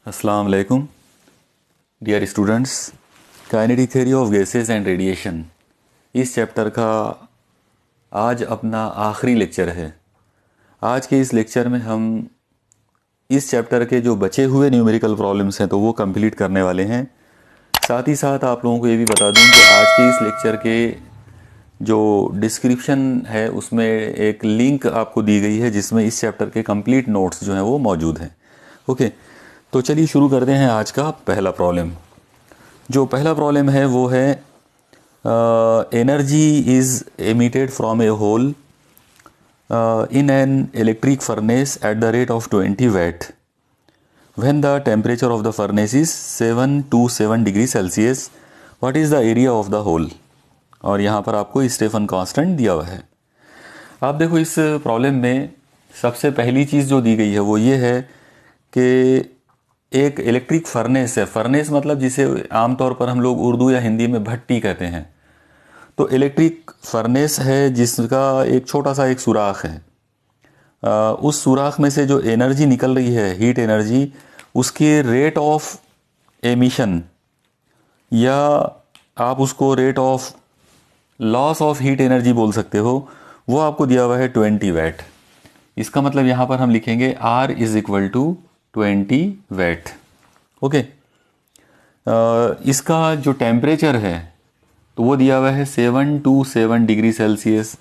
अस्सलाम वालेकुम dear students. Kinetic theory of gases and radiation इस चैप्टर का आज अपना आखिरी लेक्चर है। आज के इस लेक्चर में हम इस चैप्टर के जो बचे हुए न्यूमेरिकल प्रॉब्लम्स हैं तो वो कंप्लीट करने वाले हैं। साथ ही साथ आप लोगों को ये भी बता दूं कि आज के इस लेक्चर के जो डिस्क्रिप्शन है उसमें एक लिंक आपको दी गई है जिसमें इस चैप्टर के कंप्लीट नोट्स जो हैं वो मौजूद हैं। ओके, तो चलिए शुरू करते हैं आज का पहला प्रॉब्लम। जो पहला प्रॉब्लम है वो है energy is emitted from a hole in an electric furnace at the rate of 20 watt when the temperature of the furnace is 727 degrees Celsius. What is the area of the hole? और यहाँ पर आपको Stephen constant दिया हुआ है। आप देखो इस प्रॉब्लम में सबसे पहली चीज़ जो दी गई है वो ये है कि एक इलेक्ट्रिक फर्नेस है। फर्नेस मतलब जिसे आमतौर पर हम लोग उर्दू या हिंदी में भट्टी कहते हैं। तो इलेक्ट्रिक फर्नेस है जिसका एक छोटा सा एक सुराख है। उस सुराख में से जो एनर्जी निकल रही है, हीट एनर्जी, उसके रेट ऑफ एमिशन या आप उसको rate of loss of heat energy बोल सकते हो, वो आपको दिया हुआ है 20 वैट। इसका मतलब यहाँ पर हम लिखेंगे R is equal to 20 watt. Okay, इसका जो टेम्परेचर है तो वो दिया हुआ है 727 डिग्री सेल्सियस।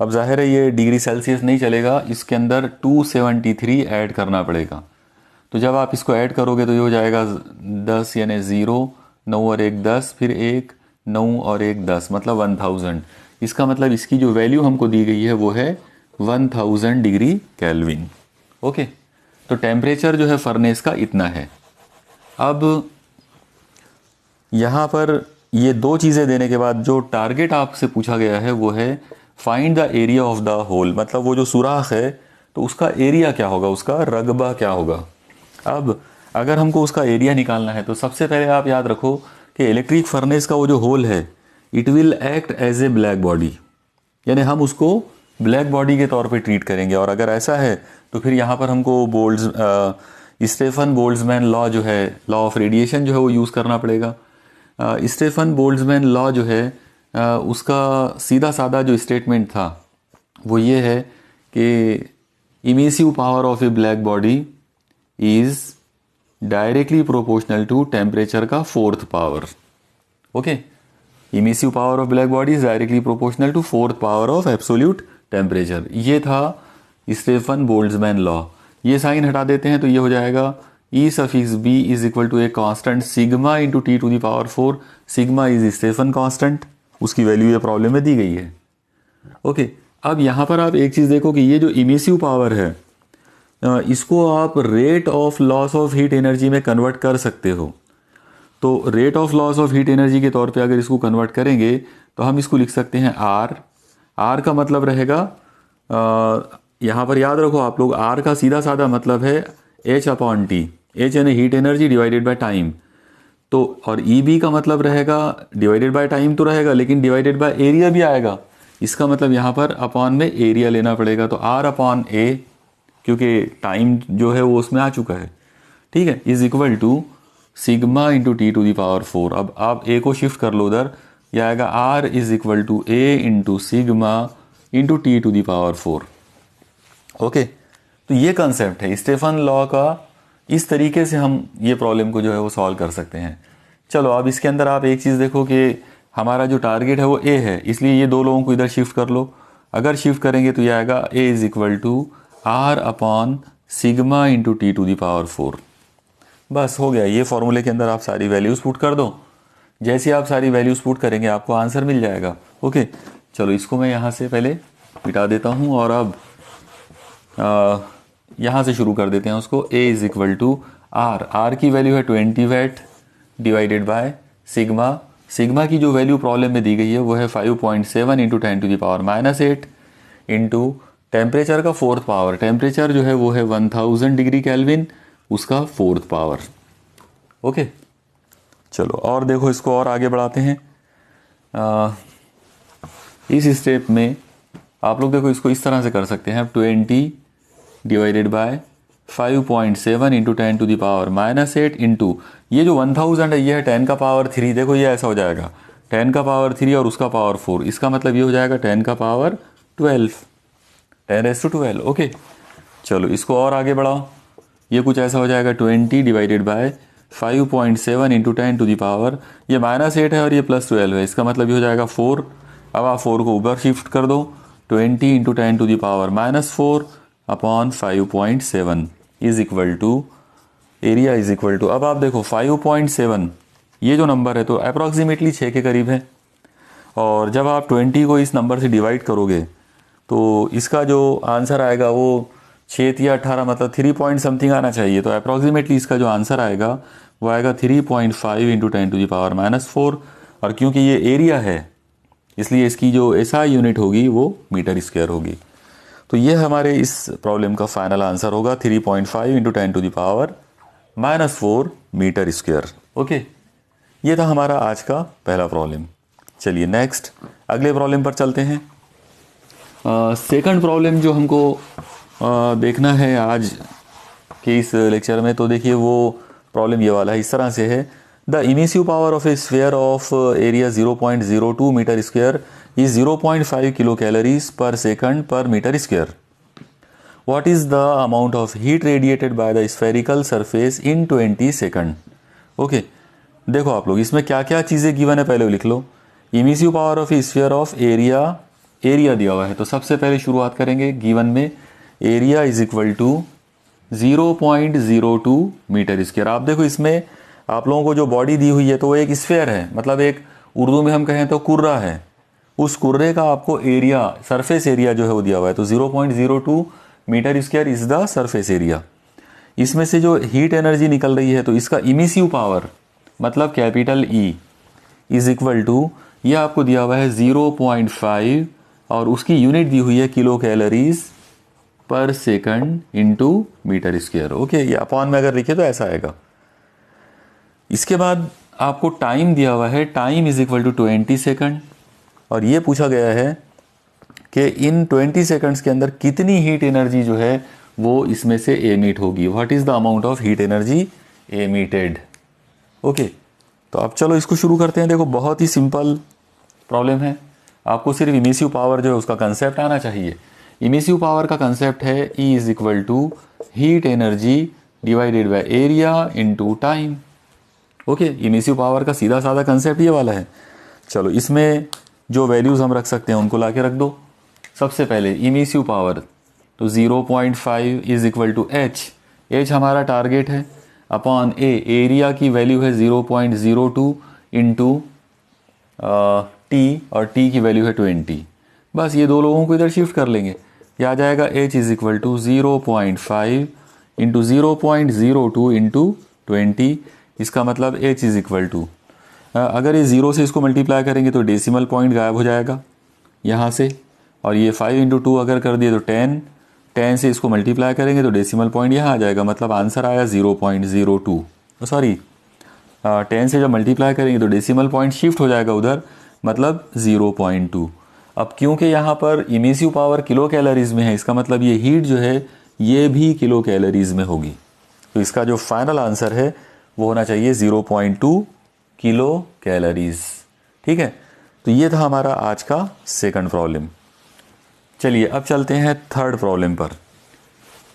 अब जाहिर है ये डिग्री सेल्सियस नहीं चलेगा, इसके अंदर 273 ऐड करना पड़ेगा। तो जब आप इसको ऐड करोगे तो ये हो जाएगा 10 यानी 0, 9 और 1 10, फिर 1 9 और 1 10, मतलब 1000। इसका मतलब इसकी जो वैल्यू हमको दी गई है वो है 1000 डिग्री केल्विन। ओके, तो टेम्परेचर जो है फर्नेस का इतना है। अब यहाँ पर ये दो चीज़ें देने के बाद जो टारगेट आपसे पूछा गया है वो है find the area of the hole, मतलब वो जो सुराख है तो उसका एरिया क्या होगा, उसका रकबा क्या होगा। अब अगर हमको उसका एरिया निकालना है तो सबसे पहले आप याद रखो कि इलेक्ट्रिक फर्नेस का वो जो होल है it will act as a black body, यानी हम उसको ब्लैक बॉडी के तौर पे ट्रीट करेंगे। और अगर ऐसा है तो फिर यहाँ पर हमको स्टेफन बोल्ट्जमैन लॉ जो है, लॉ ऑफ रेडिएशन जो है वो यूज़ करना पड़ेगा। स्टेफन बोल्ट्जमैन लॉ जो है उसका सीधा साधा जो स्टेटमेंट था वो ये है कि emissive power of a black body is directly proportional to temperature का 4th power. Okay, emissive power of black body is directly proportional to 4th power of absolute temperature. ये था स्टेफन बोल्ट्जमैन लॉ। ये sign हटा देते हैं तो ये हो जाएगा E suffix B is equal to a constant sigma into T to the power 4। Sigma is Stefan constant, उसकी वैल्यू ये प्रॉब्लम में दी गई है। ओके, अब यहाँ पर आप एक चीज़ देखो कि ये जो इमिसिव पावर है इसको आप rate of loss of heat energy में कन्वर्ट कर सकते हो। तो rate of loss of heat energy के तौर पे अगर इसको कन्वर्ट करेंगे तो हम इसको लिख सकते हैं R का मतलब रहेगा, यहाँ पर याद रखो आप लोग, R का सीधा साधा मतलब है H/T। H यानी heat energy divided by time. तो और EB का मतलब रहेगा डिवाइडेड बाय टाइम तो रहेगा, लेकिन डिवाइडेड बाय एरिया भी आएगा। इसका मतलब यहाँ पर अपॉन में एरिया लेना पड़ेगा, तो R/A, क्योंकि टाइम जो है वो उसमें आ चुका है, ठीक है, is equal to sigma into T to the power 4। अब आप A को शिफ्ट कर लो उधर, यह आएगा R is equal to A into sigma into T to the power 4। Okay, तो ये कंसेप्ट है स्टेफन लॉ का। इस तरीके से हम ये प्रॉब्लम को जो है वो सॉल्व कर सकते हैं। चलो अब इसके अंदर आप एक चीज़ देखो कि हमारा जो टारगेट है वो A है, इसलिए ये दो लोगों को इधर शिफ्ट कर लो। अगर शिफ्ट करेंगे तो ये आएगा A is equal to R upon sigma into T to the power 4। बस हो गया। ये फॉर्मूले के अंदर आप सारी वैल्यूज़ पुट कर दो। जैसे आप सारी वैल्यूज़ पुट करेंगे आपको आंसर मिल जाएगा। ओके, चलो इसको मैं यहाँ से पहले मिटा देता हूँ और अब यहाँ से शुरू कर देते हैं उसको। A is equal to R की वैल्यू है 20 watt divided by sigma. Sigma की जो वैल्यू प्रॉब्लम में दी गई है वो है 5.7 into 10 to the power -8 into temperature का 4th पावर। टेम्परेचर जो है वो है 1000 डिग्री केल्विन, उसका 4th पावर। ओके, चलो और देखो इसको और आगे बढ़ाते हैं। इस स्टेप में आप लोग देखो इसको इस तरह से कर सकते हैं। 20 divided by 5.7 into 10 to the power -8 into ये जो 1000 है ये है 10 का पावर 3। देखो ये ऐसा हो जाएगा 10 का पावर 3 और उसका पावर 4, इसका मतलब ये हो जाएगा 10 का पावर 12, 10⁻²2। ओके, चलो इसको और आगे बढ़ाओ, ये कुछ ऐसा हो जाएगा 20 divided by 5.7 into 10 to the power, ये -8 है और ये +12 है, इसका मतलब ये हो जाएगा 4। अब आप 4 को ऊपर शिफ्ट कर दो, 20 into 10 to the power -4 upon 5.7 is equal to area is equal to, अब आप देखो 5.7 ये जो नंबर है तो अप्रॉक्सीमेटली 6 के करीब है, और जब आप 20 को इस नंबर से डिवाइड करोगे तो इसका जो आंसर आएगा वो 6 या 18 मतलब 3 पॉइंट समथिंग आना चाहिए। तो अप्रॉक्सीमेटली इसका जो आंसर आएगा वो आएगा 3.5 इंटू 10 टू द पावर -4, और क्योंकि ये एरिया है इसलिए इसकी जो एसआई यूनिट होगी वो मीटर स्क्वायर होगी। तो ये हमारे इस प्रॉब्लम का फाइनल आंसर होगा 3.5 into 10 to the power -4 metre square. Okay, ये था हमारा आज का पहला प्रॉब्लम। चलिए नेक्स्ट अगले प्रॉब्लम पर चलते हैं। सेकंड प्रॉब्लम जो हमको देखना है आज के इस लेक्चर में, तो देखिए वो प्रॉब्लम ये वाला है, इस तरह से है। The emissive power of a sphere of area 0.02 metre square is 0.5 kilo calories per second per metre square. What is the amount of heat radiated by the spherical surface in 20 second. Okay, देखो आप लोग इसमें क्या क्या चीज़ें given है पहले लिख लो। Emissive power of sphere of area दिया हुआ है, तो सबसे पहले शुरुआत करेंगे गिवन में, area is equal to 0.02 metre square. आप देखो इसमें आप लोगों को जो बॉडी दी हुई है तो वो एक स्फीयर है, मतलब एक उर्दू में हम कहें तो कुर्रा है, उस कुर्रे का आपको एरिया सरफेस एरिया जो है वो दिया हुआ है, तो 0.02 metre square is the surface area. इसमें से जो हीट एनर्जी निकल रही है तो इसका इमिसिव पावर मतलब capital E is equal to, ये आपको दिया हुआ है 0.5 और उसकी यूनिट दी हुई है kilo calories per second into metre square. Okay, ये अपॉन में अगर लिखे तो ऐसा आएगा। इसके बाद आपको टाइम दिया हुआ है, time is equal to 20 second, और ये पूछा गया है कि इन 20 सेकंड्स के अंदर कितनी हीट एनर्जी जो है वो इसमें से एमिट होगी। What is the amount of heat energy emitted. Okay, तो अब चलो इसको शुरू करते हैं। देखो बहुत ही सिंपल प्रॉब्लम है, आपको सिर्फ इमिसिव पावर जो है उसका कंसेप्ट आना चाहिए। इमिसिव पावर का कंसेप्ट है E is equal to heat energy divided by area into time. Okay, emissive power का सीधा साधा कंसेप्ट ये वाला है। चलो इसमें जो वैल्यूज़ हम रख सकते हैं उनको ला के रख दो। सबसे पहले इमिसिव पावर, तो 0.5 इज इक्वल टू H हमारा टारगेट है, अपॉन A एरिया की वैल्यू है 0.02 इंटू T और T की वैल्यू है 20। बस ये दो लोगों को इधर शिफ्ट कर लेंगे, ये आ जाएगा H is equal to 0.5 into 0.02 into 20। इसका मतलब H इज इक्वल टू, अगर ये 0 से इसको मल्टीप्लाई करेंगे तो डेसिमल पॉइंट गायब हो जाएगा यहाँ से, और ये 5 इंटू 2 अगर कर दिए तो 10 से इसको मल्टीप्लाई करेंगे तो डेसिमल पॉइंट यहाँ आ जाएगा, मतलब आंसर आया 0.02। सॉरी 10 से जब मल्टीप्लाई करेंगे तो डेसिमल पॉइंट शिफ्ट हो जाएगा उधर, मतलब 0.2। अब क्योंकि यहाँ पर इमिसिव पावर किलो कैलोरीज में है, इसका मतलब ये हीट जो है ये भी किलो कैलोरीज में होगी, तो इसका जो फाइनल आंसर है वो होना चाहिए 0.2 किलो कैलोरीज। ठीक है, तो ये था हमारा आज का सेकंड प्रॉब्लम। चलिए अब चलते हैं थर्ड प्रॉब्लम पर।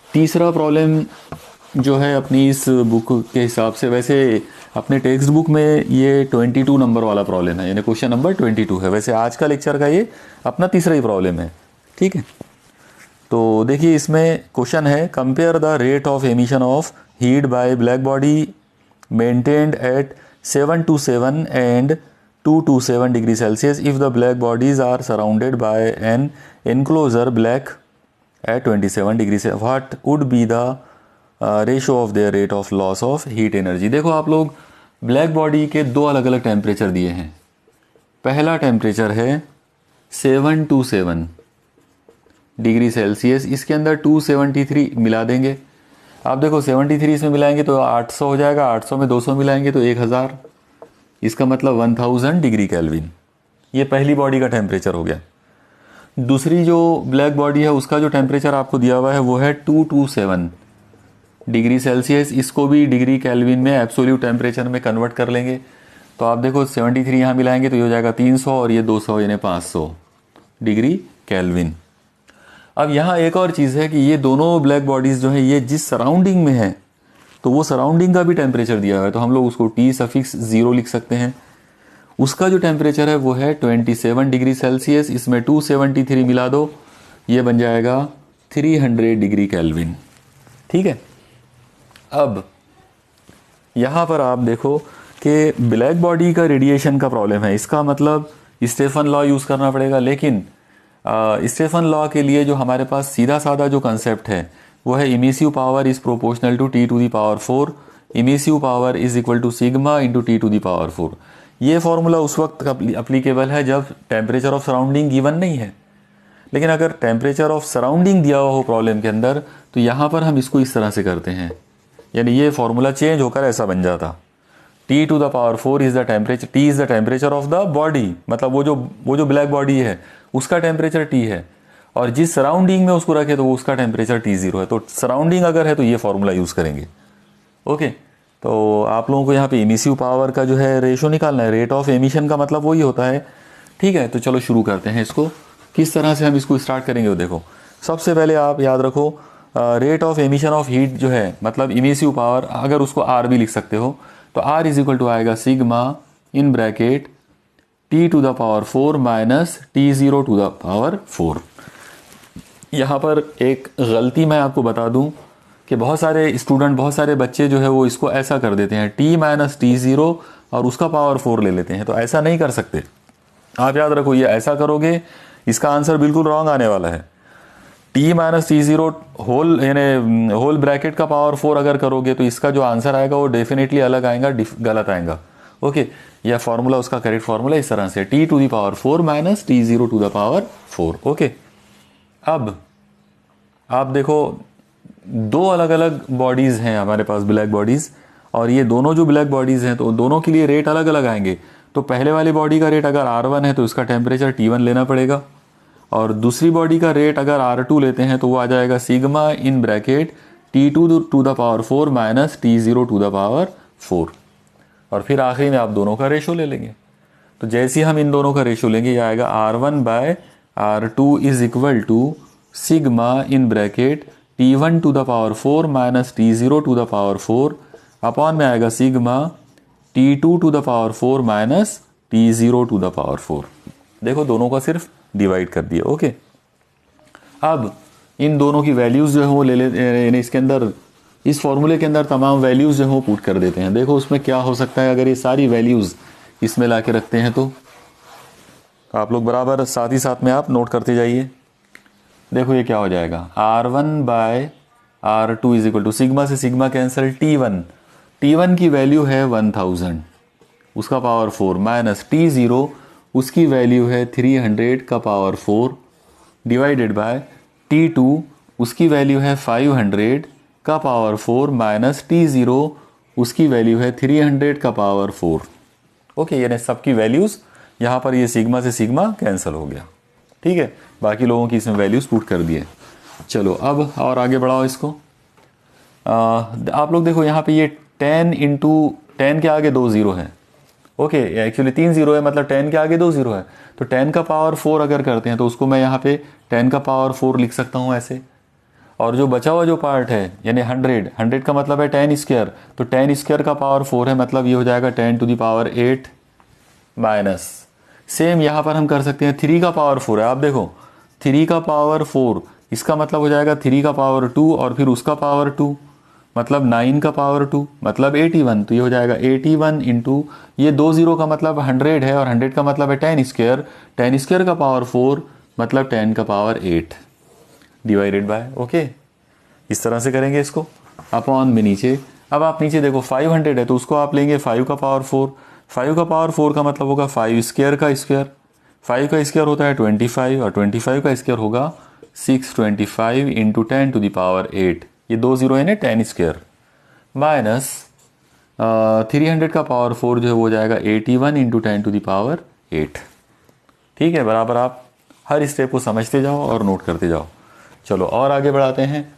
तीसरा प्रॉब्लम जो है अपनी इस बुक के हिसाब से, वैसे अपने टेक्स्ट बुक में ये 22 नंबर वाला प्रॉब्लम है, यानी क्वेश्चन नंबर 22 है। वैसे आज का लेक्चर का ये अपना तीसरा ही प्रॉब्लम है। ठीक है, तो देखिए इसमें क्वेश्चन है, compare the rate of emission of heat bye black body maintained eight 727 and 227 degree Celsius if the black bodies are surrounded by an enclosure black at 27 degree Celsius. What would be the ratio of their rate of loss of heat energy। देखो आप लोग black body के दो अलग अलग temperature दिए हैं। पहला टेम्परेचर है 727 डिग्री सेल्सियस, इसके अंदर 273 मिला देंगे। आप देखो 73 इसमें मिलाएंगे तो 800 हो जाएगा, 800 में 200 मिलाएंगे तो 1000, इसका मतलब 1000 डिग्री केल्विन। ये पहली बॉडी का टेम्परेचर हो गया। दूसरी जो ब्लैक बॉडी है उसका जो टेम्परेचर आपको दिया हुआ है वो है 227 डिग्री सेल्सियस, इसको भी डिग्री केल्विन में एब्सोल्यूट टेम्परेचर में कन्वर्ट कर लेंगे। तो आप देखो 73 यहाँ मिलाएंगे तो ये हो जाएगा 300 और ये 200 यानी 500 डिग्री केल्विन। अब यहाँ एक और चीज़ है कि ये दोनों ब्लैक बॉडीज़ जो है ये जिस सराउंडिंग में है तो वो सराउंडिंग का भी टेम्परेचर दिया हुआ है, तो हम लोग उसको T⁻0 लिख सकते हैं। उसका जो टेम्परेचर है वो है 27 डिग्री सेल्सियस, इसमें 273 मिला दो, ये बन जाएगा 300 डिग्री केल्विन। ठीक है। अब यहाँ पर आप देखो कि ब्लैक बॉडी का रेडिएशन का प्रॉब्लम है, इसका मतलब स्टेफन लॉ यूज़ करना पड़ेगा। लेकिन स्टेफन लॉ के लिए जो हमारे पास सीधा साधा जो कंसेप्ट है वो है emissive power is proportional to T⁴, emissive power is equal to sigma into T⁴। ये फॉर्मूला उस वक्त अप्लीकेबल है जब टेम्परेचर ऑफ सराउंडिंग गिवन नहीं है। लेकिन अगर टेम्परेचर ऑफ सराउंडिंग दिया हुआ हो प्रॉब्लम के अंदर तो यहाँ पर हम इसको इस तरह से करते हैं, यानी ये फॉर्मूला चेंज होकर ऐसा बन जाता T⁴ is the temperature, T is the temperature of the body, मतलब वो जो ब्लैक बॉडी है उसका टेम्परेचर T है और जिस सराउंडिंग में उसको रखे तो वो उसका टेम्परेचर T0 है। तो सराउंडिंग अगर है तो ये फॉर्मूला यूज़ करेंगे। ओके, तो आप लोगों को यहाँ पे इमिसिव पावर का जो है रेशो निकालना है, रेट ऑफ एमिशन का मतलब वही होता है। ठीक है, तो चलो शुरू करते हैं इसको। किस तरह से हम इसको स्टार्ट करेंगे वो देखो। सबसे पहले आप याद रखो rate of emission of heat जो है मतलब इमिसिव पावर, अगर उसको R भी लिख सकते हो तो R इज इक्वल टू आएगा sigma in bracket T⁴ minus T⁻⁴। यहाँ पर एक गलती मैं आपको बता दूँ कि बहुत सारे स्टूडेंट, बहुत सारे बच्चे जो है वो इसको ऐसा कर देते हैं T माइनस T0 और उसका पावर 4 ले लेते हैं। तो ऐसा नहीं कर सकते। आप याद रखो, ये ऐसा करोगे इसका आंसर बिल्कुल रॉन्ग आने वाला है। T माइनस T0 होल यानी होल ब्रैकेट का पावर 4 अगर करोगे तो इसका जो आंसर आएगा वो डेफिनेटली अलग आएगा, गलत आएगा। ओके, यह फार्मूला उसका करेक्ट फार्मूला इस तरह से T⁴ माइनस T⁻⁴। ओके, अब आप देखो दो अलग अलग बॉडीज़ हैं हमारे पास, ब्लैक बॉडीज़, और ये दोनों जो ब्लैक बॉडीज़ हैं तो दोनों के लिए रेट अलग अलग आएंगे। तो पहले वाली बॉडी का रेट अगर R1 है तो इसका टेम्परेचर T1 लेना पड़ेगा, और दूसरी बॉडी का रेट अगर R2 लेते हैं तो वो आ जाएगा sigma in bracket T⁴ minus T⁻⁴। और फिर आखिरी में आप दोनों का रेशो ले लेंगे। तो जैसे ही हम इन दोनों का रेशो लेंगे ये आएगा R1/R2 is equal to sigma in bracket T⁴ minus T⁻⁴ upon में आएगा सिग्मा T⁴ माइनस T⁻⁴। देखो दोनों का सिर्फ डिवाइड कर दिया। ओके, अब इन दोनों की वैल्यूज़ जो है वो ले लेते, इसके अंदर इस फॉर्मूले के अंदर तमाम वैल्यूज़ जो है वो पुट कर देते हैं। देखो उसमें क्या हो सकता है अगर ये सारी वैल्यूज़ इसमें ला के रखते हैं तो आप लोग बराबर साथ ही साथ में आप नोट करते जाइए। देखो ये क्या हो जाएगा, R1/R2 is equal to sigma से सिग्मा कैंसिल, T1 की वैल्यू है 1000 उसका पावर 4 माइनस T0 उसकी वैल्यू है 300 का पावर 4 डिवाइडेड बाय T2 उसकी वैल्यू है 500 का पावर 4 माइनस T0 उसकी वैल्यू है 300 का पावर 4। ओके, यानी सबकी वैल्यूज़ यहाँ पर ये सिग्मा से सिग्मा कैंसिल हो गया। ठीक है, बाकी लोगों की इसमें वैल्यूज़ पुट कर दिए। चलो अब और आगे बढ़ाओ इसको। आप लोग देखो यहाँ पे ये 10 इंटू 10 के आगे 2 0 है। ओके, एक्चुअली 3 0 है, मतलब 10 के आगे 2 0 है। तो 10 का पावर 4 अगर करते हैं तो उसको मैं यहाँ पे 10 का पावर 4 लिख सकता हूँ ऐसे। और जो बचा हुआ जो पार्ट है यानी 100 का मतलब है 10 स्क्वायर, तो 10 स्क्वायर का पावर 4 है, मतलब ये हो जाएगा 10⁸ माइनस। सेम यहाँ पर हम कर सकते हैं 3 का पावर 4 है। आप देखो 3 का पावर 4 इसका मतलब हो जाएगा 3 का पावर 2 और फिर उसका पावर 2 मतलब 9 का पावर 2 मतलब 81। तो ये हो जाएगा 81 इंटू ये 2 0 का मतलब 100 है और 100 का मतलब है 10 स्क्वायर, 10 स्क्वायर का पावर 4 मतलब 10 का पावर 8 डिवाइडेड बाय। ओके, इस तरह से करेंगे इसको अपॉन में नीचे। अब आप नीचे देखो 500 है तो उसको आप लेंगे 5 का पावर 4, 5 का पावर 4 का मतलब होगा 5 स्क्वायर का स्क्वायर, 5 का स्क्वायर होता है 25 और 25 का स्क्वायर होगा 625 इंटू 10⁸। ये 2 0 है ना 10 स्क्वायर माइनस 300 का पावर 4 जो है वो हो जाएगा 81 इंटू 10⁸। ठीक है, बराबर आप हर स्टेप को समझते जाओ और नोट करते जाओ। चलो और आगे बढ़ाते हैं।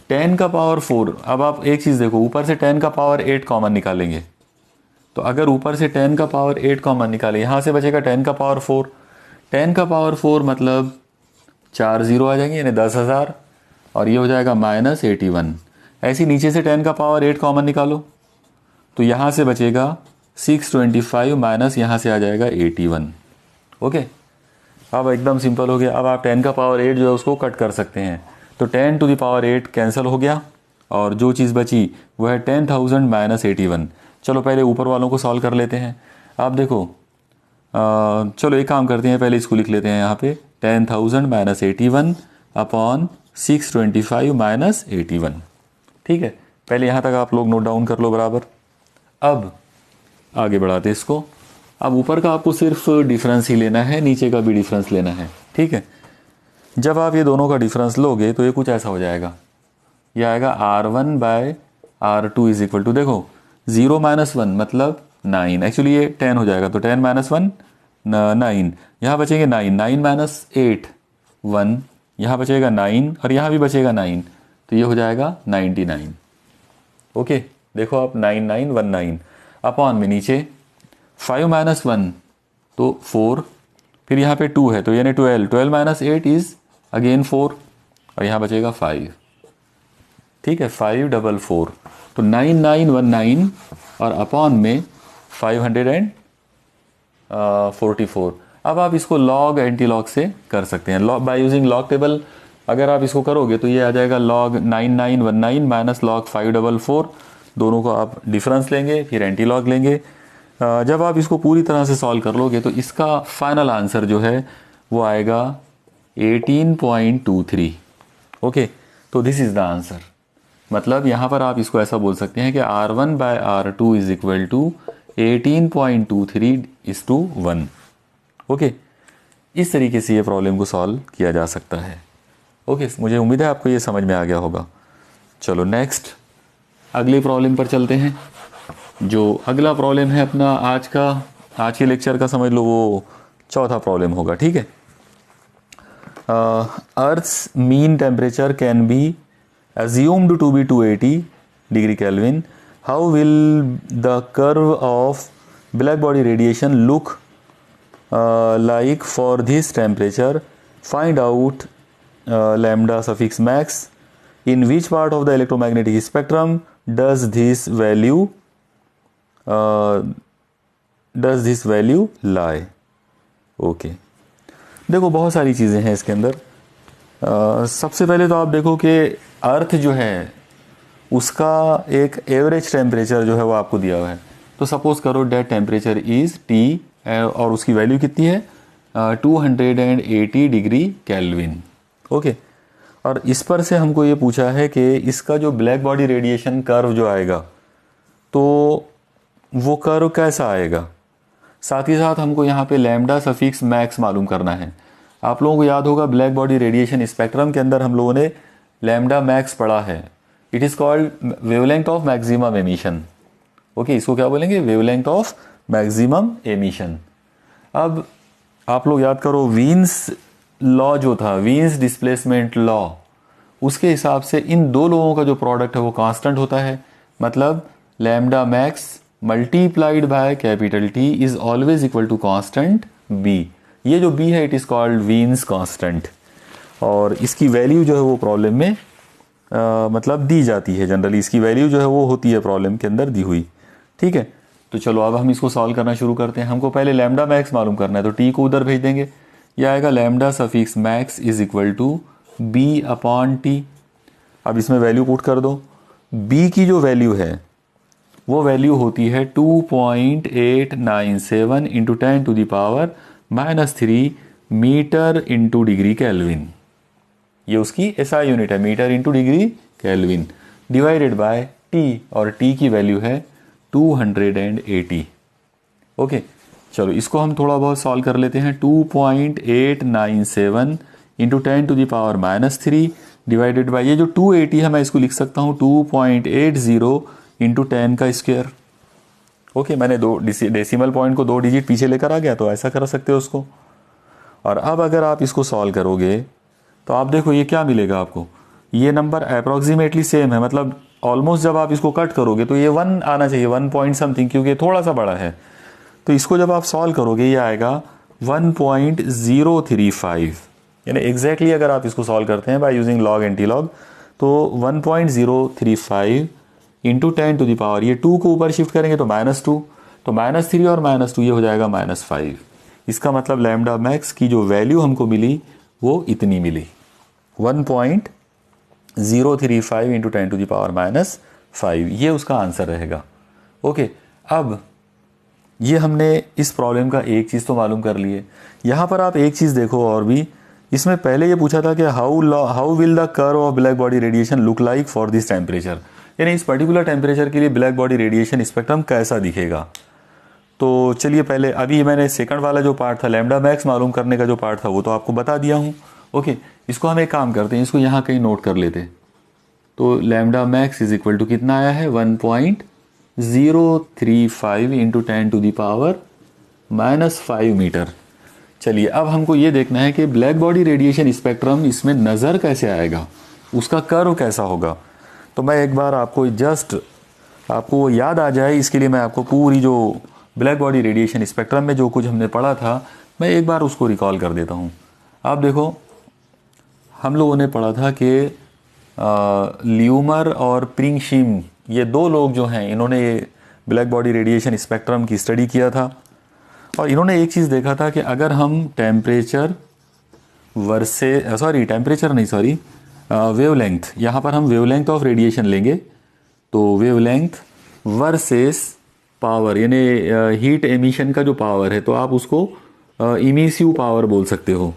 10 का पावर 4, अब आप एक चीज़ देखो, ऊपर से 10 का पावर 8 कॉमन निकालेंगे, तो अगर ऊपर से 10 का पावर 8 कॉमन निकाले, यहाँ से बचेगा 10 का पावर 4। 10 का पावर 4 मतलब 4 जीरो आ जाएंगे, यानी 10,000, और ये हो जाएगा -81। ऐसे नीचे से 10 का पावर 8 कॉमन निकालो, तो यहाँ से बचेगा 625 माइनस यहाँ से आ जाएगा 81। ओके, अब एकदम सिंपल हो गया। अब आप 10 का पावर 8 जो है उसको कट कर सकते हैं, तो 10 टू द पावर 8 कैंसिल हो गया, और जो चीज़ बची वो है 10,000 माइनस 81। चलो पहले ऊपर वालों को सॉल्व कर लेते हैं। आप देखो, चलो एक काम करते हैं, पहले इसको लिख लेते हैं यहाँ पे 10,000 माइनस 81 अपॉन 625 माइनस 81। ठीक है, पहले यहाँ तक आप लोग नोट डाउन कर लो बराबर। अब आगे बढ़ाते इसको। अब ऊपर का आपको सिर्फ डिफरेंस ही लेना है, नीचे का भी डिफरेंस लेना है। ठीक है, जब आप ये दोनों का डिफरेंस लोगे तो ये कुछ ऐसा हो जाएगा, ये आएगा R1 by R2 is equal to, देखो 0 माइनस 1 मतलब 9, एक्चुअली ये 10 हो जाएगा, तो 10 माइनस 1 9, यहाँ बचेंगे 9, 9 माइनस 8 1, यहाँ बचेगा 9 और यहाँ भी बचेगा 9, तो ये हो जाएगा 99। ओके, देखो आप 9919 अपॉन में नीचे 5 माइनस 1 तो 4, फिर यहाँ पे 2 है तो यानी 12, 12 माइनस 8 इज अगेन 4, और यहाँ बचेगा 5। ठीक है, 544, तो 9919 और अपॉन में 544। अब आप इसको लॉग एंटी लॉग से कर सकते हैं, log by using log table. अगर आप इसको करोगे तो ये आ जाएगा लॉग 9919 माइनस लॉग 544, दोनों को आप डिफरेंस लेंगे, फिर एंटी लॉग लेंगे। जब आप इसको पूरी तरह से सॉल्व कर लोगे तो इसका फाइनल आंसर जो है वो आएगा 18.23। ओके, तो दिस इज़ द आंसर। मतलब यहाँ पर आप इसको ऐसा बोल सकते हैं कि R1 by R2 is equal to 18.23:1। Okay, इस तरीके से ये प्रॉब्लम को सॉल्व किया जा सकता है। ओके, मुझे उम्मीद है आपको ये समझ में आ गया होगा। चलो नेक्स्ट अगली प्रॉब्लम पर चलते हैं। जो अगला प्रॉब्लम है अपना आज के लेक्चर का, समझ लो वो चौथा प्रॉब्लम होगा। ठीक है, earth's mean temperature can be assumed to be 280 degree Kelvin. How will the curve of black body radiation look like for this temperature? Find out lambda suffix max. In which part of the electromagnetic spectrum does this value lie? Okay, देखो बहुत सारी चीज़ें हैं इसके अंदर। सबसे पहले तो आप देखो कि अर्थ जो है उसका एक एवरेज टेम्परेचर जो है वो आपको दिया हुआ है। तो सपोज करो डेट टेम्परेचर इज़ T और उसकी वैल्यू कितनी है 280 डिग्री केल्विन। ओके, और इस पर से हमको ये पूछा है कि इसका जो ब्लैक बॉडी रेडिएशन कर्व जो आएगा तो वो कर्व कैसा आएगा। साथ ही साथ हमको यहाँ पे लैम्डा सफिक्स मैक्स मालूम करना है। आप लोगों को याद होगा ब्लैक बॉडी रेडिएशन स्पेक्ट्रम के अंदर हम लोगों ने लैम्डा मैक्स पढ़ा है। It is called wavelength of maximum emission. Okay, इसको क्या बोलेंगे, वेवलेंथ ऑफ मैक्सिमम एमिशन। अब आप लोग याद करो वीन्स लॉ जो था, वीन्स डिस्प्लेसमेंट लॉ, उसके हिसाब से इन दो लोगों का जो प्रोडक्ट है वो कांस्टेंट होता है। मतलब lambda max multiplied by capital T is always equal to constant B. ये जो बी है it is called Wien's constant, और इसकी वैल्यू जो है वो प्रॉब्लम में मतलब दी जाती है। जनरली इसकी वैल्यू जो है वो होती है प्रॉब्लम के अंदर दी हुई। ठीक है, तो चलो अब हम इसको सॉल्व करना शुरू करते हैं। हमको पहले लैम्डा मैक्स मालूम करना है, तो टी को उधर भेज देंगे। यह आएगा lambda suffix max is equal to B upon T. अब इसमें वैल्यू पुट कर दो। बी की जो वैल्यू है वो वैल्यू होती है 2.897 into 10 to the power -3 metre into degree kelvin. ये उसकी एसआई यूनिट है, metre into degree kelvin, divided by T, और टी की वैल्यू है 280। ओके, चलो इसको हम थोड़ा बहुत सॉल्व कर लेते हैं। 2.897 into 10 to the power -3 divided by ये जो 280 है मैं इसको लिख सकता हूँ 2.80 इंटू 10 का स्क्वायर। ओके, मैंने दो डेसिमल पॉइंट को 2 डिजिट पीछे लेकर आ गया, तो ऐसा कर सकते हो उसको। और अब अगर आप इसको सॉल्व करोगे तो आप देखो ये क्या मिलेगा आपको, ये नंबर अप्रॉक्सीमेटली सेम है, मतलब ऑलमोस्ट जब आप इसको कट करोगे तो ये 1 आना चाहिए, 1 पॉइंट समथिंग, क्योंकि ये थोड़ा सा बड़ा है। तो इसको जब आप सॉल्व करोगे ये आएगा 1.035, यानी एग्जैक्टली अगर आप इसको सॉल्व करते हैं by using log anti log तो 1.035 इंटू 10 टू द पावर, ये 2 को ऊपर शिफ्ट करेंगे तो -2, तो -3 और -2 ये हो जाएगा -5। इसका मतलब लैम्डा मैक्स की जो वैल्यू हमको मिली वो इतनी मिली, 1.035 इंटू 10 टू द पावर -5, ये उसका आंसर रहेगा। ओके, अब ये हमने इस प्रॉब्लम का एक चीज़ तो मालूम कर लिए। यहाँ पर आप एक चीज़ देखो और भी, इसमें पहले ये पूछा था कि how will the curve of black body radiation look like for this temperature, यानी इस पर्टिकुलर टेम्परेचर के लिए ब्लैक बॉडी रेडिएशन स्पेक्ट्रम कैसा दिखेगा। तो चलिए पहले, अभी मैंने सेकंड वाला जो पार्ट था लैम्डा मैक्स मालूम करने का जो पार्ट था वो तो आपको बता दिया हूँ। ओके, इसको हम एक काम करते हैं, इसको यहाँ कहीं नोट कर लेते। तो lambda max is equal to कितना आया है, 1.035 into 10 to the power -5 metre. चलिए अब हमको ये देखना है कि ब्लैक बॉडी रेडिएशन स्पेक्ट्रम इसमें नज़र कैसे आएगा, उसका कर्व कैसा होगा। तो मैं एक बार आपको जस्ट आपको वो याद आ जाए, इसके लिए मैं आपको पूरी जो ब्लैक बॉडी रेडिएशन स्पेक्ट्रम में जो कुछ हमने पढ़ा था मैं एक बार उसको रिकॉल कर देता हूँ। आप देखो, हम लोगों ने पढ़ा था कि ल्यूमर और प्रिंगशिम, ये दो लोग जो हैं इन्होंने ये ब्लैक बॉडी रेडिएशन स्पेक्ट्रम की स्टडी किया था, और इन्होंने एक चीज़ देखा था कि अगर हम टेम्परेचर वेवलेंथ, यहाँ पर हम वेवलेंथ ऑफ रेडिएशन लेंगे, तो वेवलेंथ वर्सेस पावर, यानी हीट एमिशन का जो पावर है तो आप उसको इमिसिव पावर बोल सकते हो।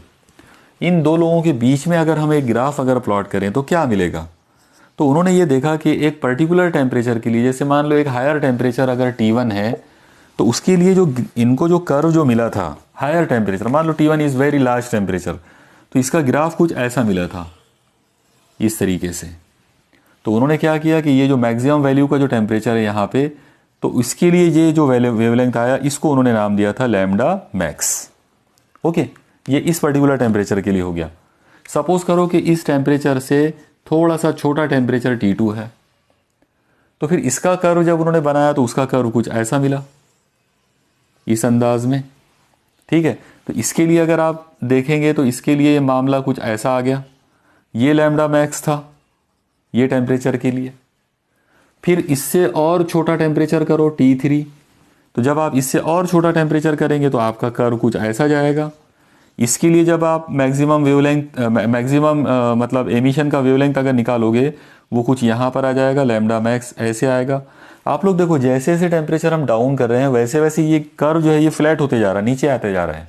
इन दो लोगों के बीच में अगर हम एक ग्राफ अगर प्लॉट करें तो क्या मिलेगा। तो उन्होंने ये देखा कि एक पर्टिकुलर टेम्परेचर के लिए, जैसे मान लो एक हायर टेम्परेचर अगर T1 है तो उसके लिए जो इनको जो कर्व जो मिला था हायर टेम्परेचर, मान लो T1 is very large temperature, तो इसका ग्राफ कुछ ऐसा मिला था इस तरीके से। तो उन्होंने क्या किया कि ये जो मैक्सिमम वैल्यू का जो टेम्परेचर है यहाँ पे, तो इसके लिए ये जो वेवलेंथ आया इसको उन्होंने नाम दिया था लैम्डा मैक्स। ओके, ये इस पर्टिकुलर टेम्परेचर के लिए हो गया। सपोज करो कि इस टेम्परेचर से थोड़ा सा छोटा टेम्परेचर T2 है, तो फिर इसका कर्व जब उन्होंने बनाया तो उसका कर्व कुछ ऐसा मिला इस अंदाज में। ठीक है, तो इसके लिए अगर आप देखेंगे तो इसके लिए ये मामला कुछ ऐसा आ गया, ये लैम्डा मैक्स था ये टेम्परेचर के लिए। फिर इससे और छोटा टेम्परेचर करो T3, तो जब आप इससे और छोटा टेम्परेचर करेंगे तो आपका कर्व कुछ ऐसा जाएगा। इसके लिए जब आप मैक्सिमम वेवलेंथ मतलब एमिशन का वेवलेंथ अगर निकालोगे वो कुछ यहाँ पर आ जाएगा, लैम्डा मैक्स ऐसे आएगा। आप लोग देखो जैसे जैसे टेम्परेचर हम डाउन कर रहे हैं वैसे वैसे ये कर्व जो है ये फ्लैट होते जा रहा है, नीचे आते जा रहा है।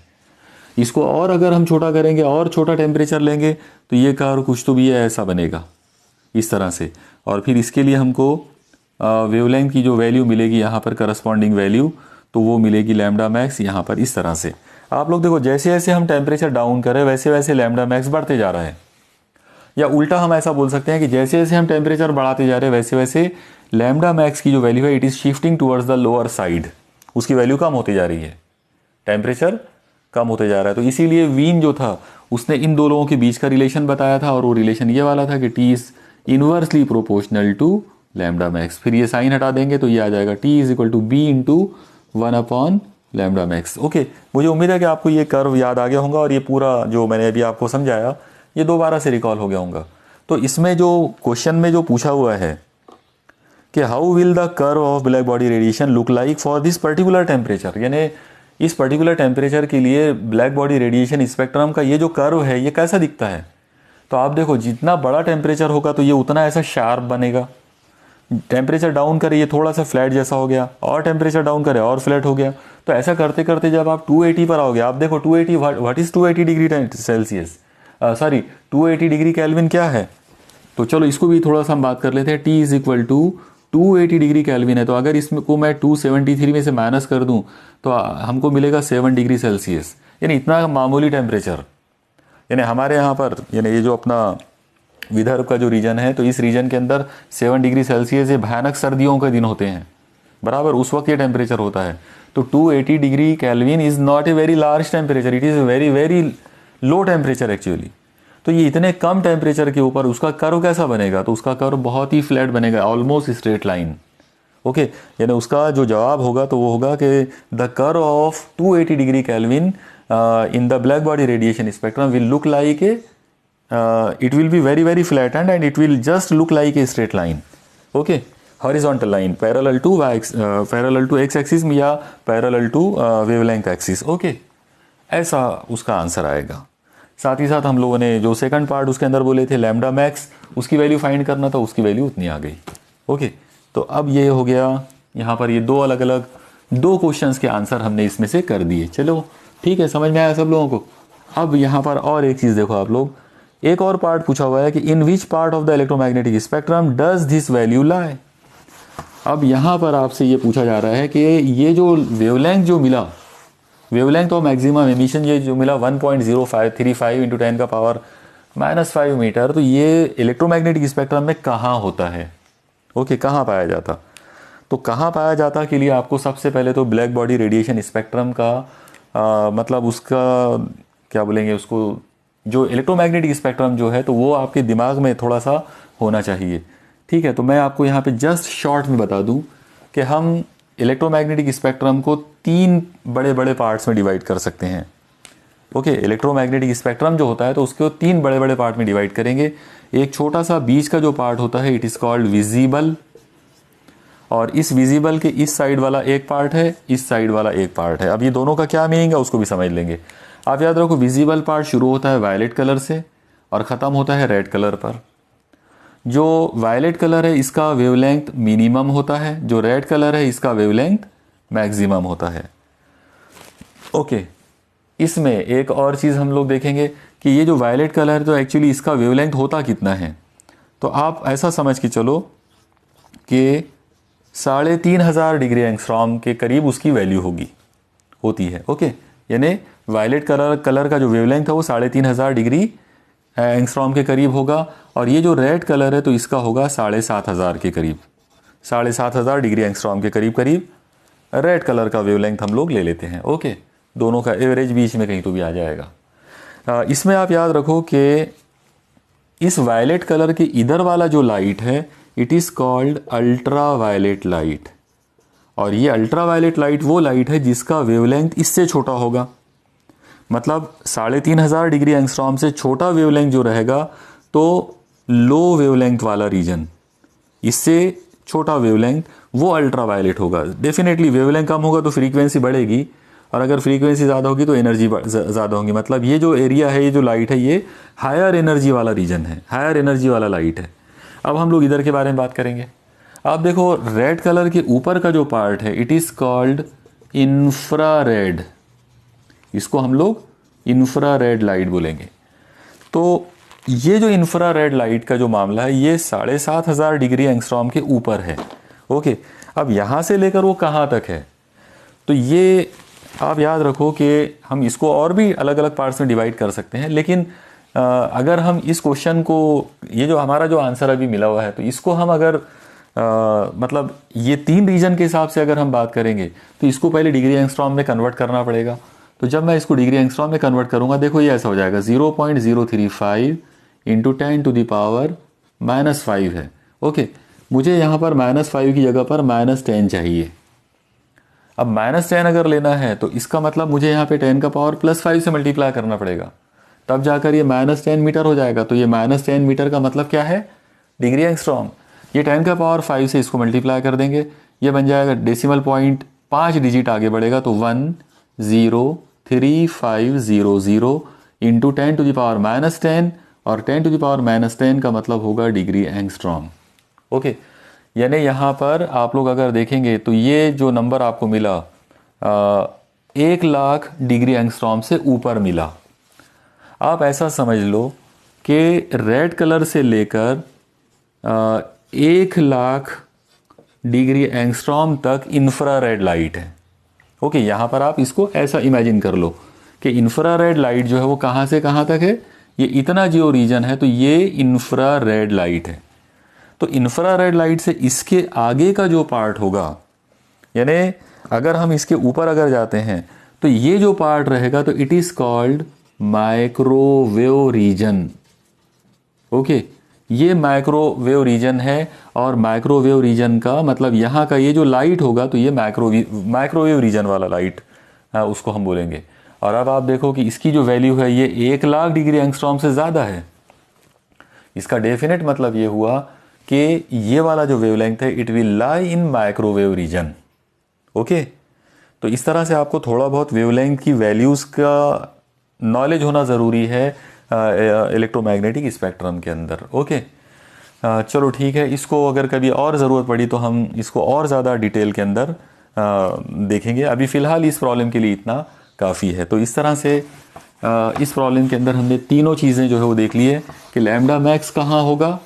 इसको और अगर हम छोटा करेंगे और छोटा टेम्परेचर लेंगे तो ये कर्व कुछ तो भी ऐसा बनेगा इस तरह से। और फिर इसके लिए हमको वेवलेंथ की जो वैल्यू मिलेगी यहाँ पर करस्पॉन्डिंग वैल्यू, तो वो मिलेगी लैम्डा मैक्स यहाँ पर इस तरह से। आप लोग देखो जैसे जैसे हम टेम्परेचर डाउन कर रहे हैं वैसे वैसे लैम्डा मैक्स बढ़ते जा रहा है, या उल्टा हम ऐसा बोल सकते हैं कि जैसे जैसे हम टेम्परेचर बढ़ाते जा रहे हैं वैसे वैसे लैम्डा मैक्स की जो वैल्यू है it is shifting towards the lower side, उसकी वैल्यू कम होती जा रही है, टेम्परेचर कम होते जा रहा है। तो इसीलिए वीन जो था उसने इन दो लोगों के बीच का रिलेशन बताया था, और वो रिलेशन ये वाला था कि T is inversely proportional to lambda max. फिर ये साइन हटा देंगे तो ये आ जाएगा T is equal to B into 1/, lambda max. Okay, मुझे उम्मीद है कि आपको ये कर्व याद आ गया होगा और ये पूरा जो मैंने अभी आपको समझाया ये दोबारा से रिकॉल हो गया होगा। तो इसमें जो क्वेश्चन में जो पूछा हुआ है कि how will the curve of black body radiation look like for this particular temperature, यानी इस पर्टिकुलर टेम्परेचर के लिए ब्लैक बॉडी रेडिएशन स्पेक्ट्रम का ये जो कर्व है ये कैसा दिखता है। तो आप देखो जितना बड़ा टेम्परेचर होगा तो ये उतना ऐसा शार्प बनेगा, टेम्परेचर डाउन करे ये थोड़ा सा फ्लैट जैसा हो गया, और टेम्परेचर डाउन करे और फ्लैट हो गया। तो ऐसा करते करते जब आप 280 पर आओगे, आप देखो 280 what is 280 degree Celsius, sorry 280 degree kelvin क्या है। तो चलो इसको भी थोड़ा सा हम बात कर लेते हैं। T is equal to 280 degree kelvin है, तो अगर इसमें को मैं 273 में से माइनस कर दूं तो हमको मिलेगा 7 डिग्री सेल्सियस, यानी इतना मामूली टेम्परेचर। यानी हमारे यहाँ पर यानी ये जो अपना विदर्भ का जो रीजन है तो इस रीजन के अंदर 7 डिग्री सेल्सियस ये भयानक सर्दियों के दिन होते हैं, बराबर उस वक्त ये टेम्परेचर होता है। तो 280 degree kelvin is not a very large temperature, it is very very low temperature actually. तो ये इतने कम टेम्परेचर के ऊपर उसका कर्व कैसा बनेगा, तो उसका कर्व बहुत ही फ्लैट बनेगा, ऑलमोस्ट स्ट्रेट लाइन। ओके, यानी उसका जो जवाब होगा तो वो होगा कि the curve of 280 degree kelvin in the black body radiation spectrum will look like a it will be very very flattened and it will just look like a straight line. Okay, horizontal line parallel to x axis या parallel to wavelength axis. Okay, ऐसा उसका answer आएगा। साथ ही साथ हम लोगों ने जो सेकंड पार्ट उसके अंदर बोले थे लैम्डा मैक्स, उसकी वैल्यू फाइंड करना था, उसकी वैल्यू उतनी आ गई। ओके, तो अब ये हो गया, यहाँ पर ये दो अलग अलग दो क्वेश्चंस के आंसर हमने इसमें से कर दिए। चलो ठीक है, समझ में आया सब लोगों को। अब यहाँ पर और एक चीज़ देखो आप लोग, एक और पार्ट पूछा हुआ है कि in which part of the electromagnetic spectrum does this value lie. अब यहाँ पर आपसे ये पूछा जा रहा है कि ये जो वेवलेंथ जो मिला, वेवलेंथ ऑफ मैक्सिमम एमिशन ये जो मिला 1.0535 इंटू 10 का पावर -5 मीटर, तो ये इलेक्ट्रोमैग्नेटिक स्पेक्ट्रम में कहाँ होता है। ओके, कहाँ पाया जाता, तो कहाँ पाया जाता के लिए आपको सबसे पहले तो ब्लैक बॉडी रेडिएशन स्पेक्ट्रम का मतलब उसका क्या बोलेंगे उसको, जो इलेक्ट्रोमैग्नेटिक स्पेक्ट्रम जो है तो वो आपके दिमाग में थोड़ा सा होना चाहिए। ठीक है, तो मैं आपको यहाँ पे जस्ट शॉर्ट में बता दूँ कि हम इलेक्ट्रोमैग्नेटिक स्पेक्ट्रम को 3 बड़े बड़े पार्ट्स में डिवाइड कर सकते हैं। ओके, इलेक्ट्रोमैग्नेटिक स्पेक्ट्रम जो होता है तो उसको 3 बड़े बड़े पार्ट में डिवाइड करेंगे। एक छोटा सा बीच का जो पार्ट होता है इट इज़ कॉल्ड विजिबल, और इस विजिबल के इस साइड वाला एक पार्ट है, इस साइड वाला एक पार्ट है। अब ये दोनों का क्या मीनिंग है उसको भी समझ लेंगे। आप याद रखो, विजिबल पार्ट शुरू होता है वायलेट कलर से और ख़त्म होता है रेड कलर पर। जो वायलेट कलर है इसका वेवलेंथ मिनिमम होता है, जो रेड कलर है इसका वेवलेंथ मैक्सिमम होता है। ओके, इसमें एक और चीज़ हम लोग देखेंगे कि ये जो वायलेट कलर है तो एक्चुअली इसका वेवलेंथ होता कितना है। तो आप ऐसा समझ के चलो कि 3500 डिग्री एंगस्ट्रॉम के करीब उसकी वैल्यू होती है। ओके, यानी वायलेट कलर का जो वेवलेंथ है वो 3500 डिग्री एंगस्ट्रॉम के करीब होगा, और ये जो रेड कलर है तो इसका होगा 7500 के करीब, 7500 डिग्री एंगस्ट्रॉम के करीब रेड कलर का वेवलेंथ हम लोग ले लेते हैं। ओके, दोनों का एवरेज बीच में कहीं तो भी आ जाएगा। इसमें आप याद रखो कि इस वायलेट कलर के इधर वाला जो लाइट है it is called ultraviolet light, और ये अल्ट्रा वायलेट लाइट वो लाइट है जिसका वेवलेंथ इससे छोटा होगा। मतलब 3500 डिग्री एंगस्ट्रॉम से छोटा वेवलेंथ जो रहेगा तो लो वेवलेंथ वाला रीजन, इससे छोटा वेवलेंथ वो अल्ट्रा वायलेट होगा। डेफिनेटली वेवलेंथ कम होगा तो फ्रीक्वेंसी बढ़ेगी, और अगर फ्रीक्वेंसी ज़्यादा होगी तो एनर्जी ज़्यादा होगी। मतलब ये जो एरिया है, ये जो लाइट है, ये हायर एनर्जी वाला रीजन है, हायर एनर्जी वाला लाइट है। अब हम लोग इधर के बारे में बात करेंगे। आप देखो, रेड कलर के ऊपर का जो पार्ट है इट इज़ कॉल्ड इंफ्रारेड, इसको हम लोग इंफ्रारेड लाइट बोलेंगे। तो ये जो इंफ्रारेड लाइट का जो मामला है ये 7500 डिग्री एंगस्ट्रॉम के ऊपर है। ओके, अब यहाँ से लेकर वो कहाँ तक है, तो ये आप याद रखो कि हम इसको और भी अलग अलग पार्ट्स में डिवाइड कर सकते हैं, लेकिन अगर हम इस क्वेश्चन को, ये जो हमारा जो आंसर अभी मिला हुआ है, तो इसको हम अगर मतलब ये 3 रीजन के हिसाब से अगर हम बात करेंगे तो इसको पहले डिग्री एंगस्ट्रॉम में कन्वर्ट करना पड़ेगा। तो जब मैं इसको डिग्री एंगस्ट्रॉम में कन्वर्ट करूंगा, देखो ये ऐसा हो जाएगा 0.035 इंटू 10 टू द पावर -5 है। ओके, मुझे यहाँ पर -5 की जगह पर -10 चाहिए। अब -10 अगर लेना है तो इसका मतलब मुझे यहाँ पे 10 का पावर +5 से मल्टीप्लाई करना पड़ेगा, तब जाकर ये -10 मीटर हो जाएगा। तो ये -10 मीटर का मतलब क्या है, डिग्री एंगस्ट्रॉम। ये 10 का पावर 5 से इसको मल्टीप्लाई कर देंगे, ये बन जाएगा डेसिमल पॉइंट 5 डिजिट आगे बढ़ेगा तो 1.03500 इंटू 10 टू द पावर -10, और 10 टू द पावर -10 का मतलब होगा डिग्री एंगस्ट्रॉम। ओके, यानी यहाँ पर आप लोग अगर देखेंगे तो ये जो नंबर आपको मिला 1,00,000 डिग्री एंगस्ट्रॉम से ऊपर मिला। आप ऐसा समझ लो कि रेड कलर से लेकर 1,00,000 डिग्री एंगस्ट्रॉम तक इंफ्रारेड लाइट है। ओके, यहाँ पर आप इसको ऐसा इमेजिन कर लो कि इंफ्रारेड लाइट जो है वो कहाँ से कहाँ तक है, ये इतना जो रीजन है तो ये इंफ्रारेड लाइट है। तो इंफ्रारेड लाइट से इसके आगे का जो पार्ट होगा, यानी अगर हम इसके ऊपर अगर जाते हैं तो ये जो पार्ट रहेगा तो it is called microwave region. Okay, ये माइक्रोवेव रीजन है, और माइक्रोवेव रीजन का मतलब यहाँ का ये जो लाइट होगा तो ये माइक्रोवेव रीजन वाला लाइट उसको हम बोलेंगे। और अब आप देखो कि इसकी जो वैल्यू है ये 1,00,000 डिग्री एंगस्ट्रॉम से ज़्यादा है। इसका डेफिनेट मतलब ये हुआ कि ये वाला जो वेवलेंथ है it will lie in microwave region. Okay, तो इस तरह से आपको थोड़ा बहुत वेवलेंथ की वैल्यूज़ का नॉलेज होना ज़रूरी है इलेक्ट्रोमैग्नेटिक स्पेक्ट्रम के अंदर। ओके, चलो ठीक है, इसको अगर कभी और ज़रूरत पड़ी तो हम इसको और ज़्यादा डिटेल के अंदर देखेंगे। अभी फ़िलहाल इस प्रॉब्लम के लिए इतना काफ़ी है। तो इस तरह से इस प्रॉब्लम के अंदर हमने तीनों चीज़ें जो है वो देख ली है कि लैम्डा मैक्स कहाँ होगा,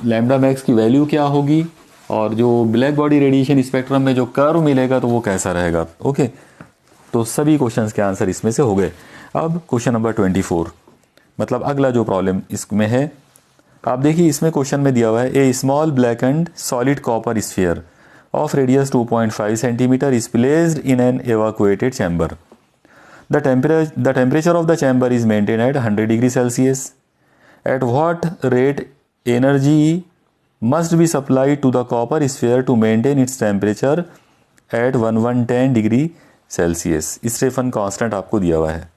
लैम्डा मैक्स की वैल्यू क्या होगी, और जो ब्लैक बॉडी रेडिएशन स्पेक्ट्रम में जो कर्व मिलेगा तो वो कैसा रहेगा। ओके, तो सभी क्वेश्चंस के आंसर इसमें से हो गए। अब क्वेश्चन नंबर 24, मतलब अगला जो प्रॉब्लम इसमें है, आप देखिए इसमें क्वेश्चन में दिया हुआ है a small black and solid copper sphere of radius 2.5 centimetre is placed in an evacuated chamber. The temperature of the chamber is maintained at 100 degree Celsius. At what rate energy must be supplied to the copper sphere to maintain its temperature at 1110 degree Celsius. Stefan constant आपको दिया हुआ है।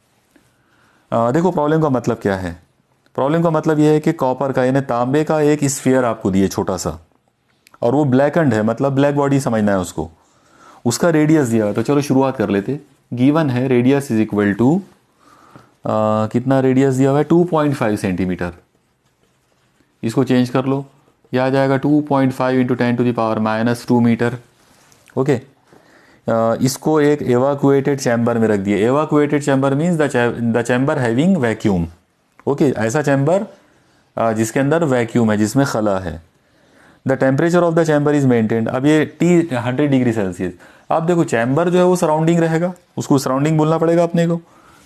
देखो problem का मतलब क्या है। Problem का मतलब यह है कि कॉपर का यानी तांबे का एक स्फीयर आपको दिए छोटा सा, और वो ब्लैकेंड है, मतलब ब्लैक बॉडी समझना है उसको। उसका रेडियस दिया हुआ, तो चलो शुरुआत कर लेते। गिवन है रेडियस इज इक्वल टू कितना रेडियस दिया हुआ है 2.5 सेंटीमीटर। इसको चेंज कर लो, यह आ जाएगा 2.5 इंटू 10⁻⁻2 मीटर। ओके, इसको एक एवाकुएटेड चैम्बर में रख दिए। Evacuated chamber means the chamber having vacuum. Okay, ऐसा चैम्बर जिसके अंदर वैक्यूम है, जिसमें खला है। The temperature of the chamber is maintained. अब ये 100 डिग्री सेल्सियस। आप देखो चैम्बर जो है वो सराउंडिंग रहेगा, उसको सराउंडिंग बोलना पड़ेगा अपने को।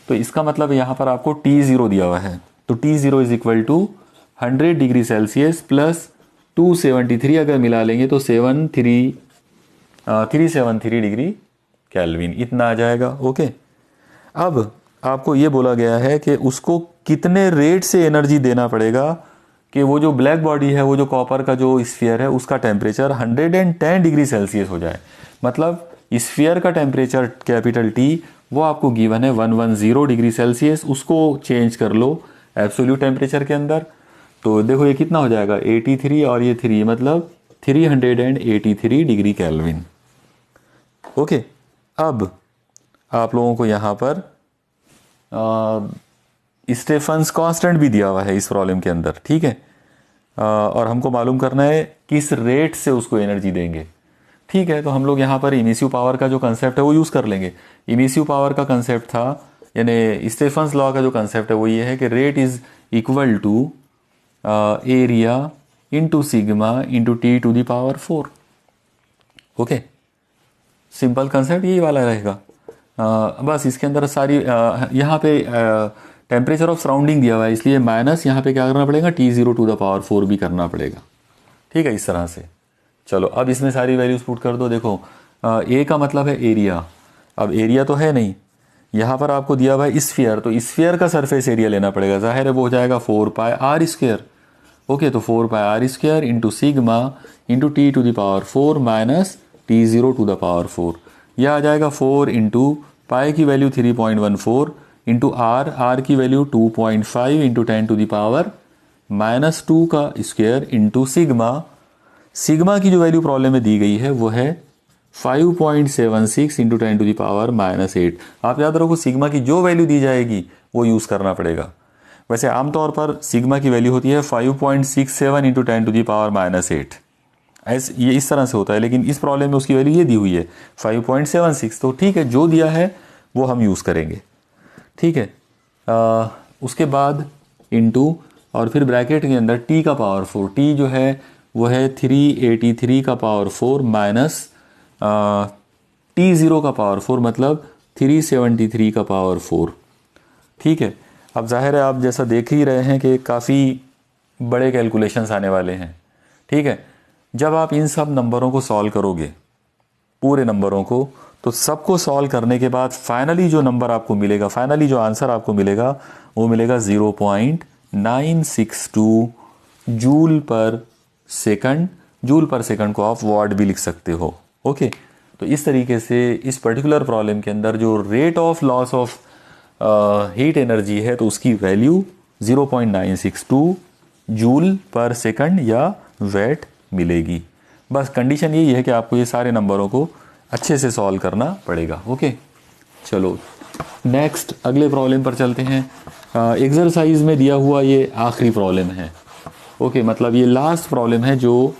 तो इसका मतलब यहाँ पर आपको T0 दिया हुआ है, तो T0 is equal to 100 degree Celsius plus 273 अगर मिला लेंगे तो 373 डिग्री केल्विन, इतना आ जाएगा। ओके, अब आपको ये बोला गया है कि उसको कितने रेट से एनर्जी देना पड़ेगा कि वो जो ब्लैक बॉडी है, वो जो कॉपर का जो स्फीयर है, उसका टेम्परेचर 110 डिग्री सेल्सियस हो जाए। मतलब स्फीयर का टेम्परेचर कैपिटल T वो आपको गिवन है 110 डिग्री सेल्सियस। उसको चेंज कर लो एब्सोल्यूट टेम्परेचर के अंदर, तो देखो ये कितना हो जाएगा 83 और ये 3, मतलब 383 डिग्री केल्विन। ओके, अब आप लोगों को यहाँ पर स्टेफन्स कांस्टेंट भी दिया हुआ है इस प्रॉब्लम के अंदर, ठीक है। और हमको मालूम करना है किस रेट से उसको एनर्जी देंगे, ठीक है। तो हम लोग यहाँ पर इमिसिव पावर का जो कंसेप्ट है वो यूज़ कर लेंगे। इमिसिव पावर का कंसेप्ट था, यानी स्टेफन्स लॉ का जो कंसेप्ट है वो ये है कि rate is equal to area into sigma into T⁴। Okay, simple concept यही वाला रहेगा। बस इसके अंदर सारी यहाँ पे टेम्परेचर ऑफ सराउंडिंग दिया हुआ है, इसलिए माइनस यहाँ पे क्या करना पड़ेगा T⁴ भी करना पड़ेगा, ठीक है, इस तरह से। चलो अब इसमें सारी वैल्यूज पुट कर दो। देखो ए का मतलब है एरिया, अब एरिया तो है नहीं, यहाँ पर आपको दिया हुआ है स्फीयर, तो स्फीयर का सरफेस एरिया लेना पड़ेगा, जाहिर है वो हो जाएगा 4πr²। ओके, तो 4πr² into sigma into T⁴ minus T⁴। यह आ जाएगा 4 इंटू पाई की वैल्यू 3.14 इंटू आर की वैल्यू 2.5 इंटू 10⁻⁻2 का स्क्वायर इंटू सिग्मा की जो वैल्यू प्रॉब्लम में दी गई है वो है 5.76 इंटू 10⁻⁻8। आप याद रखो सिग्मा की जो वैल्यू दी जाएगी वो यूज़ करना पड़ेगा। वैसे आमतौर पर सिग्मा की वैल्यू होती है 5.67 इंटू 10⁻⁸। ये इस तरह से होता है, लेकिन इस प्रॉब्लम में उसकी वैल्यू ये दी हुई है 5.76। तो ठीक है, जो दिया है वो हम यूज़ करेंगे, ठीक है। उसके बाद इंटू और फिर ब्रैकेट के अंदर T का पावर 4, T जो है वो है 383 का पावर 4 माइनस T0 का पावर 4, मतलब 373 का पावर 4, ठीक है। अब जाहिर है आप जैसा देख ही रहे हैं कि काफ़ी बड़े कैलकुलेशंस आने वाले हैं, ठीक है। जब आप इन सब नंबरों को सॉल्व करोगे, पूरे नंबरों को, तो सबको सॉल्व करने के बाद फाइनली जो नंबर आपको मिलेगा, फाइनली जो आंसर आपको मिलेगा वो मिलेगा 962 जूल पर सेकंड। जूल पर सेकंड को आप वाट भी लिख सकते हो। ओके, तो इस तरीके से इस पर्टिकुलर प्रॉब्लम के अंदर जो rate of loss of heat energy है तो उसकी वैल्यू 0.962 जूल पर सेकंड या वैट मिलेगी। बस कंडीशन यही है कि आपको ये सारे नंबरों को अच्छे से सॉल्व करना पड़ेगा। ओके, चलो नेक्स्ट अगले प्रॉब्लम पर चलते हैं। एक्सरसाइज में दिया हुआ ये आखिरी प्रॉब्लम है। ओके, मतलब ये लास्ट प्रॉब्लम है जो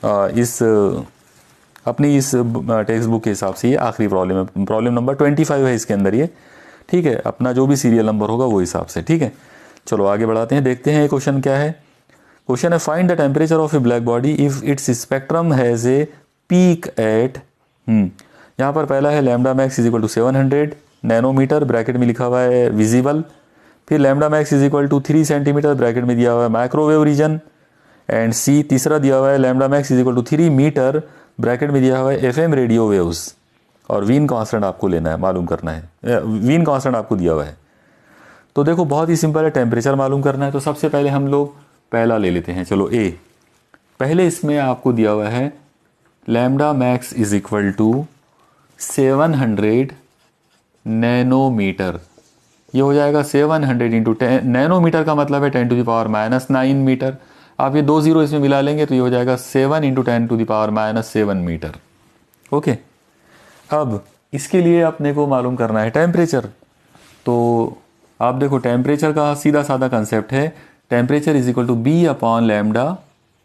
इस अपनी इस टेक्स्ट बुक के हिसाब से ये आखिरी प्रॉब्लम है। प्रॉब्लम नंबर 25 है इसके अंदर ये, ठीक है। अपना जो भी सीरियल नंबर होगा वो हिसाब से, ठीक है। चलो आगे बढ़ाते हैं, देखते हैं ये क्वेश्चन क्या है। क्वेश्चन है find the temperature of a black body if its spectrum has a peak at यहाँ पर पहला है lambda max is equal to 700 nanometre, bracket में लिखा हुआ है विजिबल। फिर lambda max is equal to 3 centimetre, bracket में दिया हुआ है माइक्रोवेव रीजन। एंड सी तीसरा दिया हुआ है lambda max is equal to 3 metre, bracket में दिया हुआ है एफएम रेडियो वेव्स। और वीन कांस्टेंट आपको लेना है, मालूम करना है, वीन कांस्टेंट आपको दिया हुआ है। तो देखो बहुत ही सिंपल है, टेम्परेचर मालूम करना है। तो सबसे पहले हम लोग पहला ले लेते हैं, चलो ए। पहले इसमें आपको दिया हुआ है lambda max is equal to 700 nanometre. ये हो जाएगा 700 इंटू 10, नैनोमीटर का मतलब है 10 टू द पावर -9 मीटर। आप ये 2 जीरो इसमें मिला लेंगे तो ये हो जाएगा 7 into 10 to the power -7 metre. Okay, अब इसके लिए अपने को मालूम करना है टेम्परेचर। तो आप देखो टेम्परेचर का सीधा साधा कंसेप्ट है, temperature is equal to B upon lambda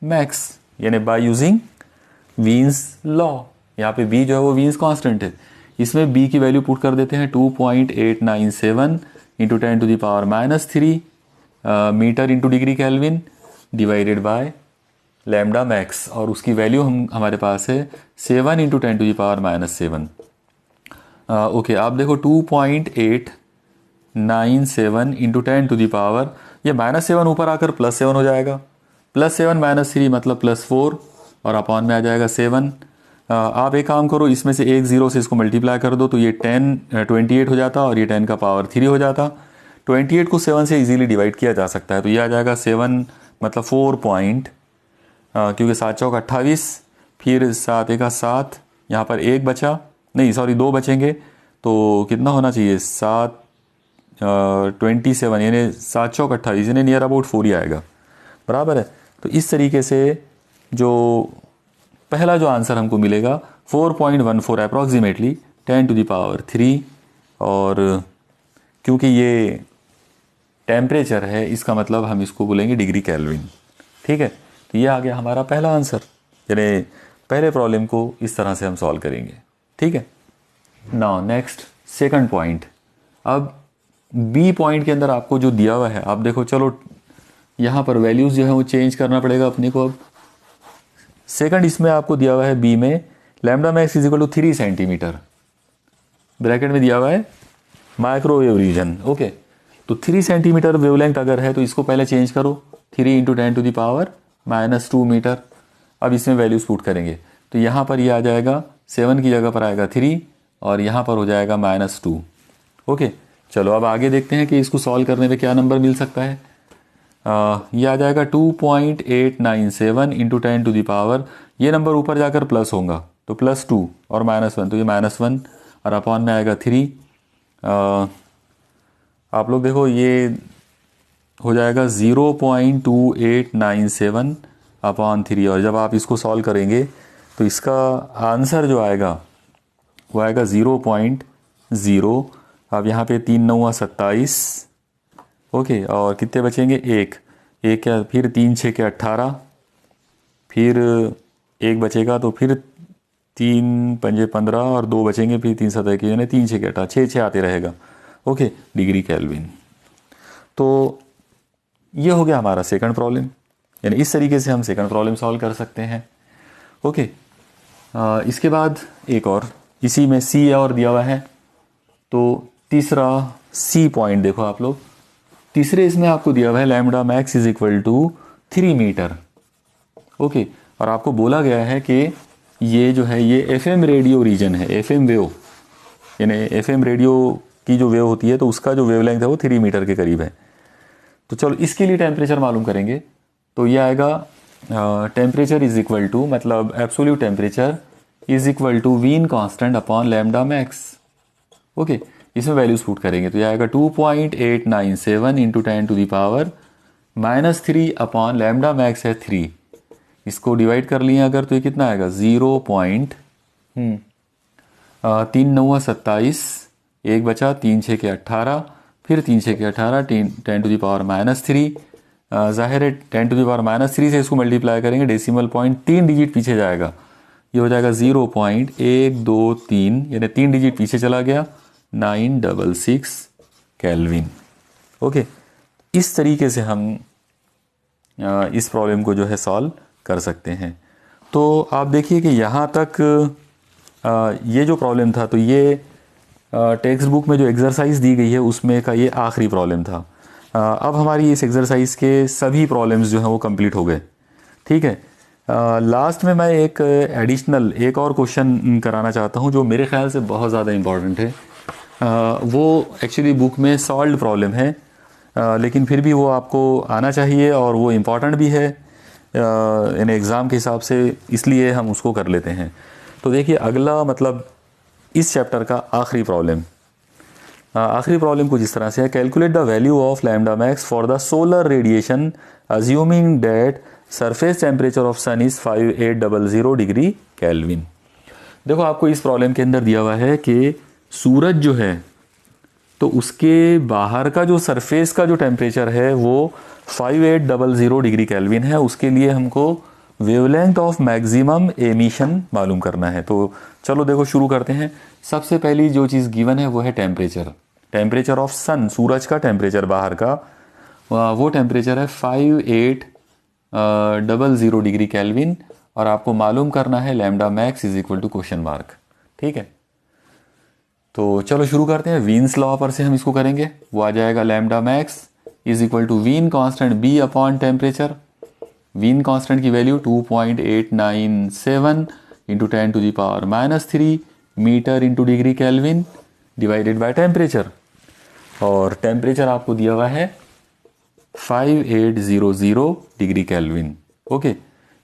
max, यानी बाय यूजिंग वीन्स लॉ। यहाँ पे बी जो है वो वीन्स कांस्टेंट है, इसमें बी की वैल्यू पुट कर देते हैं 2.897 into 10 to the power -3 metre into degree kelvin divided by lambda max, और उसकी वैल्यू हमारे पास है 7 into 10 to the power -7। Okay, आप देखो 2.897 इंटू 10 टू द पावर, ये -7 ऊपर आकर +7 हो जाएगा, +7 -3 मतलब +4, और अपॉन में आ जाएगा 7। आप एक काम करो, इसमें से एक जीरो से इसको मल्टीप्लाई कर दो तो ये 28 हो जाता और ये 10 का पावर 3 हो जाता। 28 को 7 से इजीली डिवाइड किया जा सकता है, तो ये आ जाएगा 7 मतलब 4 पॉइंट, क्योंकि 7 चौक 28, फिर 7 एक 7, यहाँ पर एक बचा, नहीं सॉरी 2 बचेंगे, तो कितना होना चाहिए 27, यानी 7 चौक 28, यानी नियर अबाउट 4 ही आएगा, बराबर है। तो इस तरीके से जो पहला जो आंसर हमको मिलेगा 4.14 अप्रॉक्सीमेटली 10 टू द पावर 3, और क्योंकि ये टेम्परेचर है इसका मतलब हम इसको बोलेंगे डिग्री केल्विन, ठीक है। तो ये आ गया हमारा पहला आंसर, यानी पहले प्रॉब्लम को इस तरह से हम सॉल्व करेंगे, ठीक है। Now next second point. अब बी पॉइंट के अंदर आपको जो दिया हुआ है, आप देखो, चलो यहाँ पर वैल्यूज़ जो है वो चेंज करना पड़ेगा अपने को। अब सेकंड इसमें आपको दिया हुआ है बी में lambda max is equal to 3 centimetre, bracket में दिया हुआ है माइक्रोवेव रीजन। ओके, तो 3 सेंटीमीटर वेवलेंथ अगर है तो इसको पहले चेंज करो, 3 into 10 to the power -2 metre. अब इसमें वैल्यूज पुट करेंगे तो यहाँ पर ये आ जाएगा 7 की जगह पर आएगा 3, और यहाँ पर हो जाएगा -2। ओके, चलो अब आगे देखते हैं कि इसको सॉल्व करने में क्या नंबर मिल सकता है। ये आ जाएगा 2.897 इंटू 10 टू द पावर, ये नंबर ऊपर जाकर प्लस होगा तो +2 और -1, तो ये -1 और अपॉन में आएगा 3। आप लोग देखो ये हो जाएगा 0.2897 अपॉन 3, और जब आप इसको सॉल्व करेंगे तो इसका आंसर जो आएगा वो आएगा 0.0। अब यहाँ पे 3 9 27, ओके, और कितने बचेंगे, एक क्या, फिर 3 6 के 18, फिर एक बचेगा तो फिर 3 5 15 और 2 बचेंगे, फिर 3 7 के, यानी 3 6 के 18, 6 आते रहेगा। Okay, degree kelvin. तो ये हो गया हमारा सेकंड प्रॉब्लम, यानी इस तरीके से हम सेकंड प्रॉब्लम सॉल्व कर सकते हैं। ओके, इसके बाद एक और इसी में सी और दिया हुआ है, तो तीसरा सी पॉइंट देखो आप लोग, तीसरे इसमें आपको दिया हुआ है lambda max is equal to 3 metre. Okay, और आपको बोला गया है कि ये जो है ये एफएम रेडियो रीजन है, एफएम वेव, यानी एफएम रेडियो की जो वेव होती है तो उसका जो वेवलेंथ है वो 3 मीटर के करीब है। तो चलो इसके लिए टेम्परेचर मालूम करेंगे। तो ये आएगा टेम्परेचर इज इक्वल टू, मतलब absolute temperature is equal to Wien constant upon lambda max. Okay, इसमें वैल्यूज पुट करेंगे तो ये आएगा 2.897 इंटू 10⁻³ अपॉन लैम्डा मैक्स है 3। इसको डिवाइड कर लिए अगर तो ये कितना आएगा 0.3×9=27, एक बचा 3×6=18, फिर 3×6=18, 10⁻³ ज़ाहिर है 10⁻³ से इसको मल्टीप्लाई करेंगे, डेसिमल पॉइंट 3 डिजिट पीछे जाएगा, ये हो जाएगा 0.123, यानी 3 डिजिट पीछे चला गया, 966 केल्विन। ओके, इस तरीके से हम इस प्रॉब्लम को जो है सॉल्व कर सकते हैं। तो आप देखिए कि यहाँ तक ये जो प्रॉब्लम था, तो ये टेक्स्ट बुक में जो एक्सरसाइज दी गई है उसमें का ये आखिरी प्रॉब्लम था। अब हमारी इस एक्सरसाइज के सभी प्रॉब्लम्स जो हैं वो कंप्लीट हो गए। ठीक है, लास्ट में मैं एक एडिशनल एक और क्वेश्चन कराना चाहता हूँ जो मेरे ख्याल से बहुत ज़्यादा इम्पॉर्टेंट है। वो एक्चुअली बुक में सॉल्व्ड प्रॉब्लम है, लेकिन फिर भी वो आपको आना चाहिए और वो इम्पॉर्टेंट भी है इन एग्ज़ाम के हिसाब से, इसलिए हम उसको कर लेते हैं। तो देखिए अगला, मतलब इस चैप्टर का आखिरी प्रॉब्लम, आखिरी प्रॉब्लम कुछ इस तरह से है। Calculate the value of lambda max for the solar radiation assuming that surface temperature of sun is 5800 degree kelvin. देखो आपको इस प्रॉब्लम के अंदर दिया हुआ है कि सूरज जो है तो उसके बाहर का जो सरफेस का जो टेम्परेचर है वो 5800 डिग्री केल्विन है। उसके लिए हमको वेवलेंथ ऑफ मैक्सिमम एमिशन मालूम करना है। तो चलो देखो शुरू करते हैं। सबसे पहली जो चीज़ गिवन है वो है टेम्परेचर, टेम्परेचर ऑफ सन, सूरज का टेम्परेचर बाहर का, वो टेम्परेचर है 5800 डिग्री केल्विन, और आपको मालूम करना है lambda max is equal to question mark. ठीक है, तो चलो शुरू करते हैं। वीन्स लॉ पर से हम इसको करेंगे, वो आ जाएगा lambda max is equal to Wien constant B upon temperature. Wien constant की value 2.897 into 10⁻³ metre into degree kelvin divided by temperature, और टेम्परेचर आपको दिया हुआ है 5800 डिग्री केल्विन। ओके,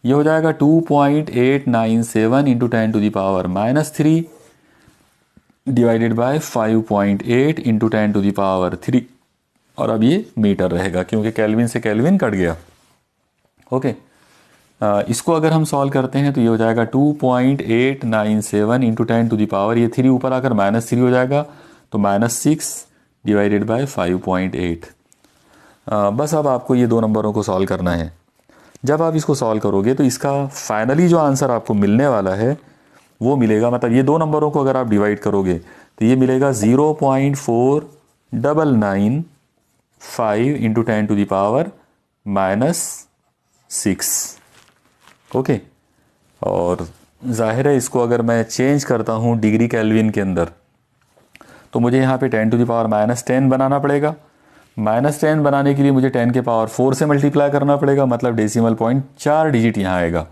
ये हो जाएगा 2.897 इंटू 10⁻³ डिवाइडेड बाय 5.8 इंटू 10⁻³, और अब ये मीटर रहेगा क्योंकि केल्विन से केल्विन कट गया। ओके, इसको अगर हम सॉल्व करते हैं तो ये हो जाएगा 2.897 इंटू 10⁻, ये 3 ऊपर आकर -3 हो जाएगा, तो -6 डिवाइडेड बाय 5.8। बस अब आपको ये दो नंबरों को सॉल्व करना है। जब आप इसको सॉल्व करोगे तो इसका फाइनली जो आंसर आपको मिलने वाला है वो मिलेगा, मतलब ये दो नंबरों को अगर आप डिवाइड करोगे तो ये मिलेगा 0.4995 इंटू 10⁻⁻6। ओके, और जाहिर है इसको अगर मैं चेंज करता हूँ डिग्री केल्विन के अंदर तो मुझे यहाँ पे 10⁻10 बनाना पड़ेगा। -10 बनाने के लिए मुझे 10 के पावर 4 से मल्टीप्लाई करना पड़ेगा, मतलब डेसिमल पॉइंट 4 डिजिट यहाँ आएगा।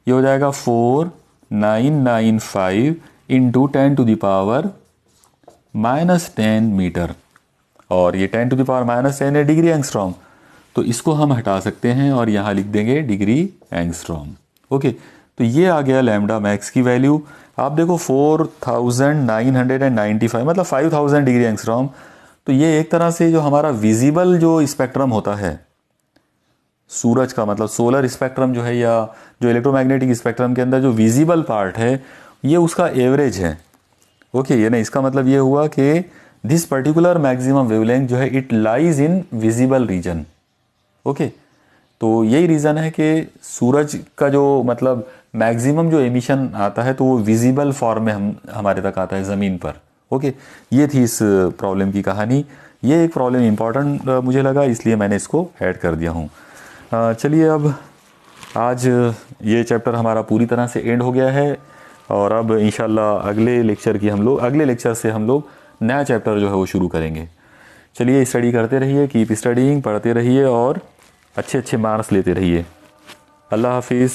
ये हो जाएगा 4995 इंटू 10⁻⁻10 मीटर, और ये 10⁻⁻10 है डिग्री एंगस्ट्रॉम, तो इसको हम हटा सकते हैं और यहाँ लिख देंगे डिग्री एंगस्ट्रॉम। ओके, तो ये आ गया लैम्डा मैक्स की वैल्यू। आप देखो 4995, मतलब 5000 डिग्री एंगस्ट्रॉम। तो ये एक तरह से जो हमारा विजिबल जो स्पेक्ट्रम होता है सूरज का, मतलब सोलर स्पेक्ट्रम जो है, या जो इलेक्ट्रोमैग्नेटिक स्पेक्ट्रम के अंदर जो विजिबल पार्ट है, ये उसका एवरेज है। ओके, ये ना इसका मतलब ये हुआ कि दिस पर्टिकुलर मैक्सिमम वेवलेंथ जो है it lies in visible region. Okay, तो यही रीज़न है कि सूरज का जो मतलब मैक्सिमम जो एमिशन आता है तो वो विजिबल फॉर्म में हमारे तक आता है ज़मीन पर। ओके, ये थी इस प्रॉब्लम की कहानी। ये एक प्रॉब्लम इंपॉर्टेंट मुझे लगा, इसलिए मैंने इसको ऐड कर दिया हूँ। चलिए, अब आज ये चैप्टर हमारा पूरी तरह से एंड हो गया है, और अब इंशाल्लाह अगले लेक्चर से हम लोग नया चैप्टर जो है वो शुरू करेंगे। चलिए, स्टडी करते रहिए, कीप स्टडीइंग, पढ़ते रहिए और अच्छे मार्क्स लेते रहिए। अल्लाह हाफिज़।